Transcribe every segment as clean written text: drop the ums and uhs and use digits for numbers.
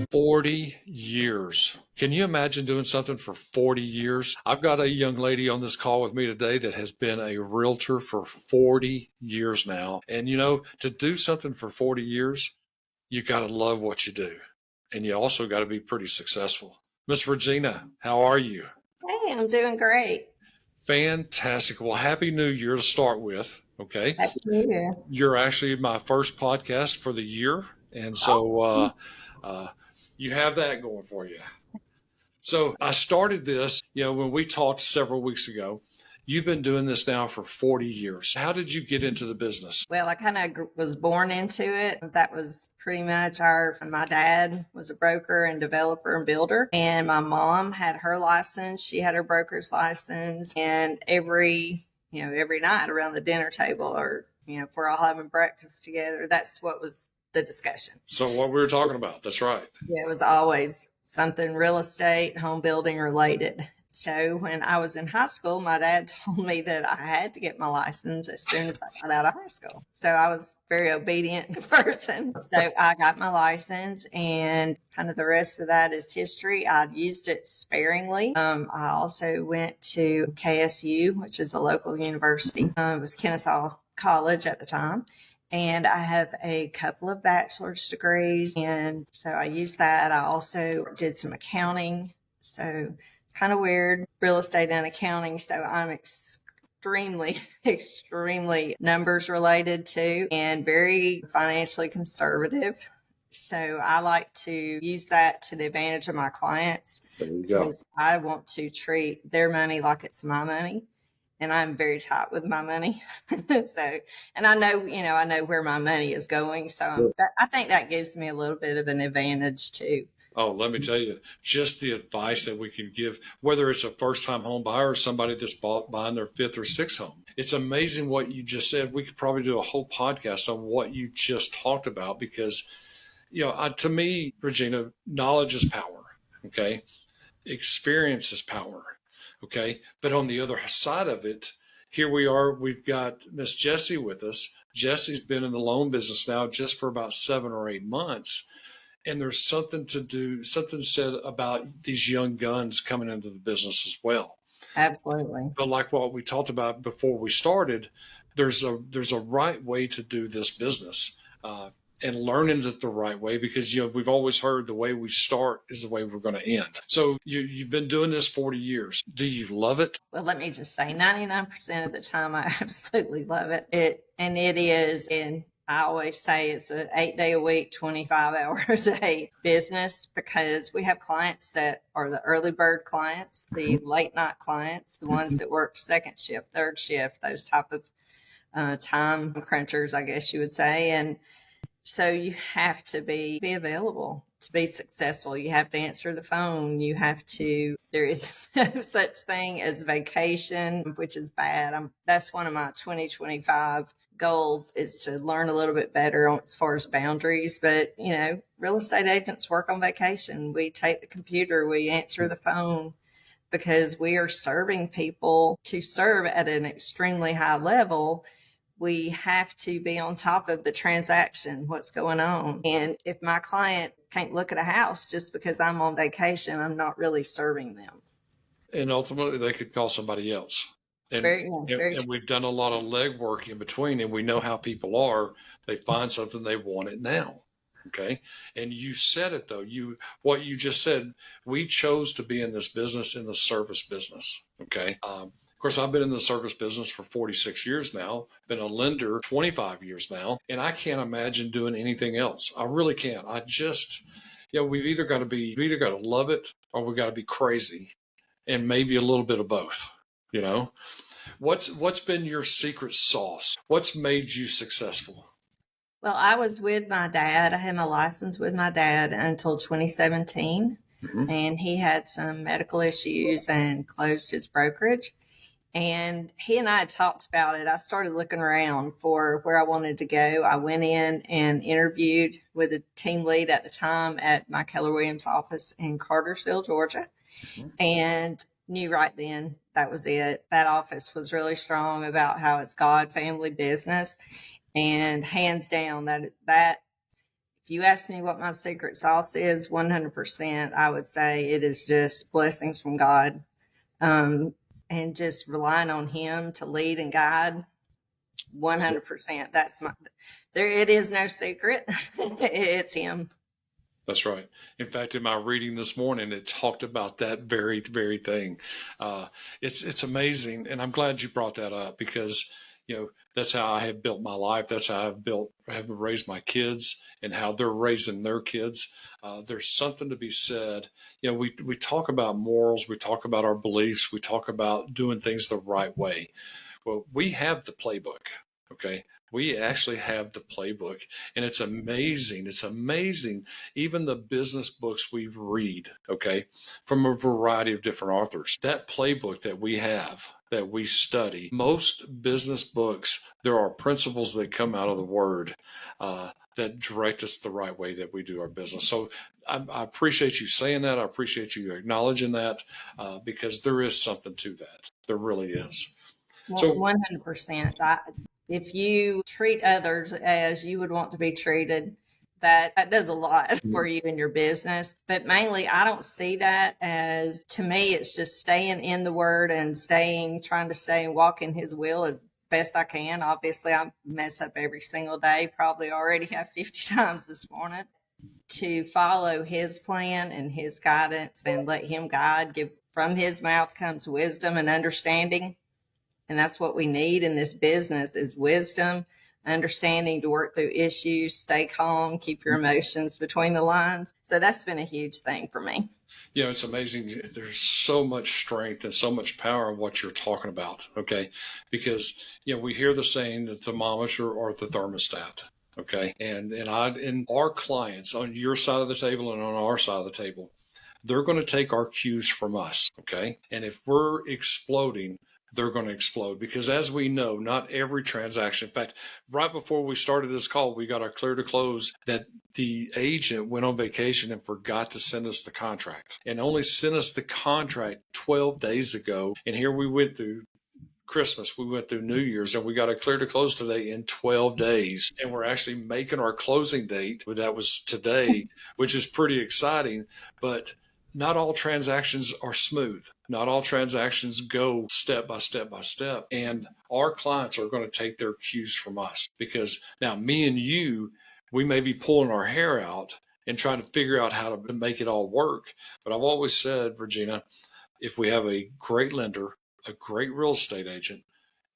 40 years. Can you imagine doing something for 40 years? I've got a young lady on this call with me today that has been a realtor for 40 years now. And to do something for 40 years, you got to love what you do. And you also got to be pretty successful. Miss Regina, how are you? Hey, I'm doing great. Fantastic. Well, Happy New Year to start with. Okay. Happy New Year. You're actually my first podcast for the year. And so Oh, uh, you have that going for you. So I started this, when we talked several weeks ago. You've been doing this now for 40 years. How did you get into the business? well, I kind of was born into it. That was pretty much my dad was a broker and developer and builder. And my mom had her license. She had her broker's license. And every night around the dinner table or, if we're all having breakfast together, that's what was the discussion. So what we were talking about, that's right. Yeah, it was always something real estate, home building related. So when I was in high school, my dad told me that I had to get my license as soon as I got out of high school. So I was a very obedient person. So I got my license, and kind of the rest of that is history. I used it sparingly. I also went to KSU, which is a local university. It was Kennesaw College at the time. And I have a couple of bachelor's degrees. And so I used that. I also did some accounting. So it's kind of weird, real estate and accounting. So I'm extremely, extremely numbers related too, and very financially conservative. So I like to use that to the advantage of my clients because I want to treat their money like it's my money. And I'm very tight with my money. So, and I know where my money is going. So I think that gives me a little bit of an advantage too. Oh, let me tell you, just the advice that we can give, whether it's a first-time home buyer or somebody that's buying their fifth or sixth home. It's amazing what you just said. We could probably do a whole podcast on what you just talked about because, to me, Regina, knowledge is power. Okay. Experience is power. Okay. But on the other side of it, here we are. We've got Miss Jessie with us. Jessie's been in the loan business now just for about 7 or 8 months. And there's something said about these young guns coming into the business as well. Absolutely. But like what we talked about before we started, there's a right way to do this business. And learning it the right way because we've always heard the way we start is the way we're going to end. So you've been doing this 40 years. Do you love it? Well, let me just say 99% of the time I absolutely love it. It is, and I always say it's an 8-day a week, 25 hours a day business because we have clients that are the early bird clients, the late night clients, the ones that work second shift, third shift, those type of time crunchers, I guess you would say. And so you have to be available to be successful. You have to answer the phone. There is no such thing as vacation, which is bad. That's one of my 2025 goals is to learn a little bit better as far as boundaries. But, real estate agents work on vacation. We take the computer, we answer the phone because we are serving people to serve at an extremely high level. We have to be on top of the transaction, what's going on. And if my client can't look at a house just because I'm on vacation, I'm not really serving them. And ultimately, they could call somebody else. And we've done a lot of legwork in between, and we know how people are. They find something, they want it now. Okay. And you said it though. What you just said, we chose to be in this business, in the service business. Okay. Of course, I've been in the service business for 46 years now, been a lender 25 years now, and I can't imagine doing anything else. I really can't. I just, we've either got to love it or we've got to be crazy and maybe a little bit of both, What's been your secret sauce? What's made you successful? Well, I was with my dad. I had my license with my dad until 2017, and he had some medical issues and closed his brokerage. And he and I had talked about it. I started looking around for where I wanted to go. I went in and interviewed with a team lead at the time at my Keller Williams office in Cartersville, Georgia, and knew right then that was it. That office was really strong about how it's God family business. And hands down, that If you ask me what my secret sauce is, 100%, I would say it is just blessings from God, um, and just relying on Him to lead and guide. 100%. That's my, there, it is no secret. It's Him. That's right. In fact, in my reading this morning, it talked about that very thing. Uh, it's amazing, and I'm glad you brought that up because that's how I have built my life. That's how have raised my kids, and how they're raising their kids. There's something to be said. We talk about morals, we talk about our beliefs, we talk about doing things the right way. Well, we have the playbook. Okay. We actually have the playbook, and it's amazing. It's amazing. Even the business books we read, okay, from a variety of different authors, that playbook that we have, that we study, most business books, there are principles that come out of the word that direct us the right way that we do our business. So I appreciate you saying that. I appreciate you acknowledging that because there is something to that. There really is. Well, So 100%. If you treat others as you would want to be treated, that does a lot for you in your business. But mainly, I don't see that as, to me, it's just staying in the word and trying to stay and walk in His will as best I can. Obviously, I mess up every single day, probably already have 50 times this morning. To follow His plan and His guidance and let Him guide. From His mouth comes wisdom and understanding. And that's what we need in this business is wisdom, understanding to work through issues, stay calm, keep your emotions between the lines. So that's been a huge thing for me. It's amazing. There's so much strength and so much power in what you're talking about. Okay. Because, we hear the saying, the thermometer or the thermostat. Okay. And our clients on your side of the table and on our side of the table, they're going to take our cues from us. Okay. And if we're exploding, they're going to explode because, as we know, not every transaction. In fact, right before we started this call, we got our clear to close that the agent went on vacation and forgot to send us the contract and only sent us the contract 12 days ago. And here we went through Christmas, we went through New Year's, and we got a clear to close today in 12 days. And we're actually making our closing date. That was today, which is pretty exciting. But not all transactions are smooth. Not all transactions go step by step by step. And our clients are going to take their cues from us because now me and you, we may be pulling our hair out and trying to figure out how to make it all work. But I've always said, Regina, if we have a great lender, a great real estate agent,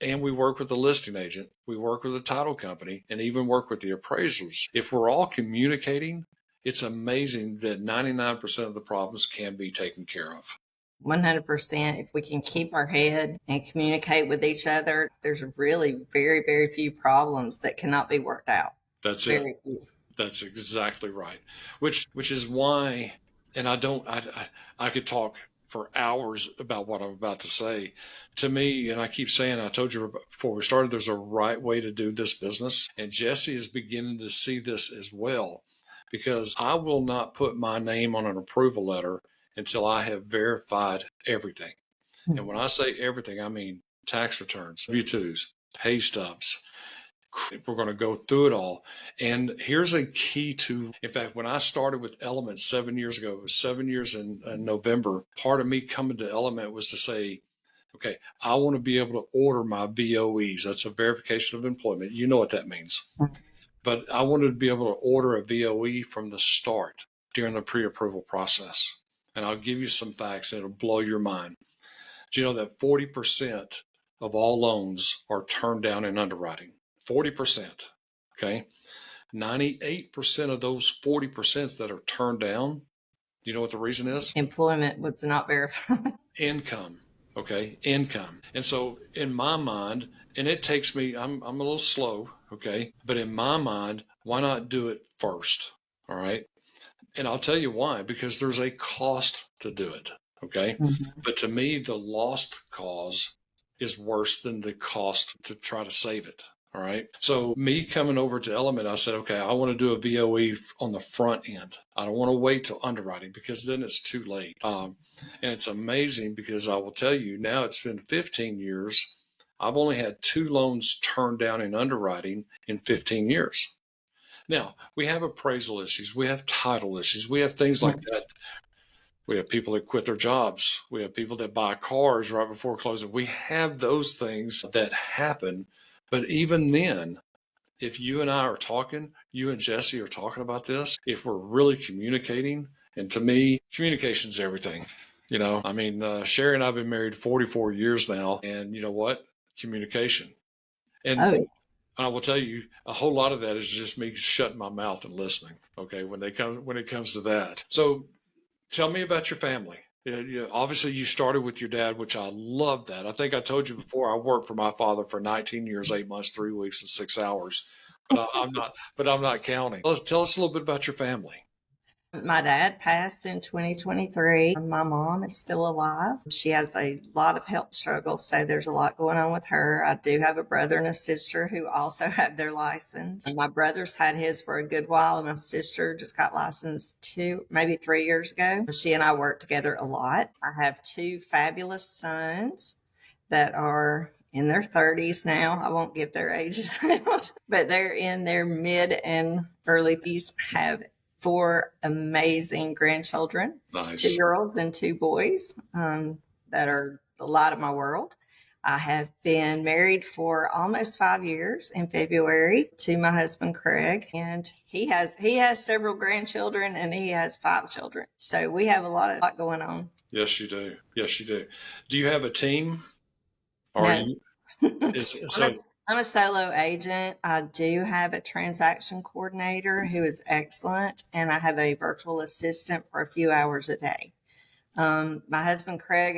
and we work with the listing agent, we work with the title company, and even work with the appraisers. If we're all communicating, it's amazing that 99% of the problems can be taken care of. 100%. If we can keep our head and communicate with each other, there's really very few problems that cannot be worked out. That's very it. Few. That's exactly right. Which is why, and I could talk for hours about what I'm about to say. To me, and I keep saying, I told you before we started, there's a right way to do this business. And Jesse is beginning to see this as well, because I will not put my name on an approval letter until I have verified everything. And when I say everything, I mean tax returns, W-2s, pay stubs. We're going to go through it all. And here's a key to, in fact, when I started with Element 7 years ago, it was 7 years in November, part of me coming to Element was to say, okay, I want to be able to order my VOEs. That's a verification of employment. You know what that means. But I wanted to be able to order a VOE from the start during the pre-approval process. And I'll give you some facts and it'll blow your mind. Do you know that 40% of all loans are turned down in underwriting? 40%. Okay. 98% of those 40% that are turned down, do you know what the reason is? Employment was not verified. Income. Okay. Income. And so in my mind, and it takes me, I'm a little slow. Okay. But in my mind, why not do it first? All right. And I'll tell you why, because there's a cost to do it. Okay. Mm-hmm. But to me, the lost cause is worse than the cost to try to save it. All right. So me coming over to Element, I said, okay, I want to do a VOE on the front end. I don't want to wait till underwriting because then it's too late. And it's amazing because I will tell you now it's been 15 years. I've only had 2 loans turned down in underwriting in 15 years. Now, we have appraisal issues, we have title issues, we have things like that. We have people that quit their jobs. We have people that buy cars right before closing. We have those things that happen. But even then, if you and I are talking, you and Jesse are talking about this, if we're really communicating, and to me, communication's everything. I mean, Sherry and I have been married 44 years now, and you know what? Communication. And Oh, I will tell you, a whole lot of that is just me shutting my mouth and listening. Okay, when it comes to that. So tell me about your family. Obviously, you started with your dad, which I love that. I think I told you before. I worked for my father for 19 years, 8 months, 3 weeks, and 6 hours. I'm not. But I'm not counting. Tell us a little bit about your family. my dad passed in 2023. My mom is still alive. She has a lot of health struggles, so there's a lot going on with her. I do have a brother and a sister who also have their license. My brother's had his for a good while, and my sister just got licensed maybe 3 years ago. She and I work together a lot. I have two fabulous sons that are in their 30s now. I won't give their ages out, but they're in their mid and early 30s, have four amazing grandchildren, two Nice. girls and two boys, that are the light of my world. I have been married for almost 5 years in February to my husband Craig, and he has several grandchildren and he has 5 children. So we have a lot going on. Yes, you do. Yes, you do. Do you have a team? Or No, you is I'm a, so I'm a solo agent. I do have a transaction coordinator who is excellent, and I have a virtual assistant for a few hours a day. My husband Craig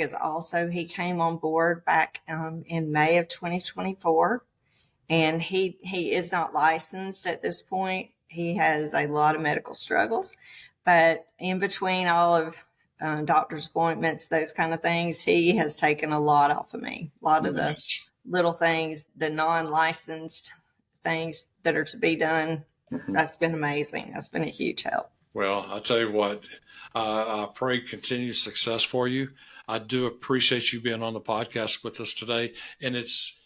he came on board back in May of 2024, and he is not licensed at this point. He has a lot of medical struggles, but in between all of doctor's appointments, those kind of things, he has taken a lot off of me. A lot of the nice. little things, the non-licensed things that are to be done. Mhm. That's been amazing. That's been a huge help. Well, I'll tell you what, I pray continued success for you. I do appreciate you being on the podcast with us today. And it's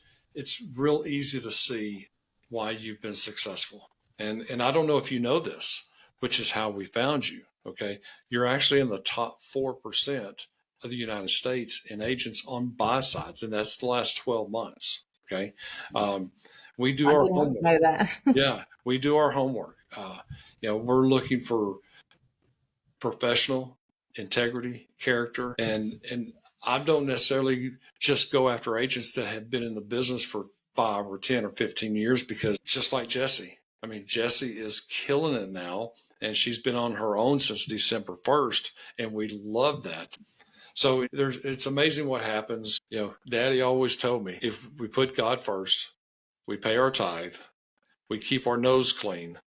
real easy to see why you've been successful. And I don't know if you know this, which is how we found you. Okay. You're actually in the top 4% of the United States in agents on buy sides, and that's the last 12 months. Okay. Um, we do I our did not homework. know that. Yeah, we do our homework. We're looking for professional integrity, character, and I don't necessarily just go after agents that have been in the business for 5 or 10 or 15 years, because just like Jesse, I mean, Jesse is killing it now, and she's been on her own since December 1st, and we love that. So it's amazing what happens. Daddy always told me, if we put God first, we pay our tithe, we keep our nose clean,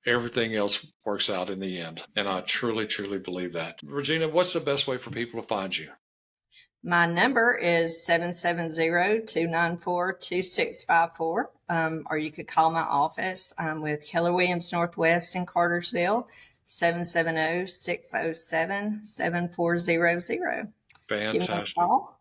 everything else works out in the end. And I truly, truly believe that. Regina, what's the best way for people to find you? My number is 770-294-2654. Or you could call my office. I'm with Keller Williams Northwest in Cartersville, 770-607-7400. Give me a Fantastic. call.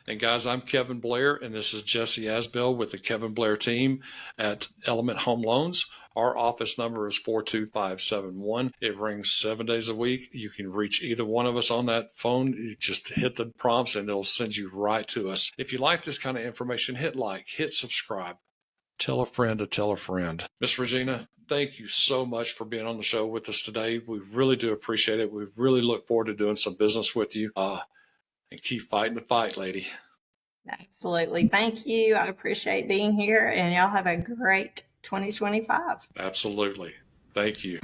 And guys, I'm Kevin Blair, and this is Jesse Asbell with the Kevin Blair team at Element Home Loans. Our office number is 42571. It rings 7 days a week. You can reach either one of us on that phone. You just hit the prompts and it'll send you right to us. If you like this kind of information, hit like, hit subscribe. Tell a friend to tell a friend. Miss Regina, thank you so much for being on the show with us today. We really do appreciate it. We really look forward to doing some business with you. And keep fighting the fight, lady. Absolutely. Thank you. I appreciate being here, and y'all have a great 2025. Absolutely. Thank you.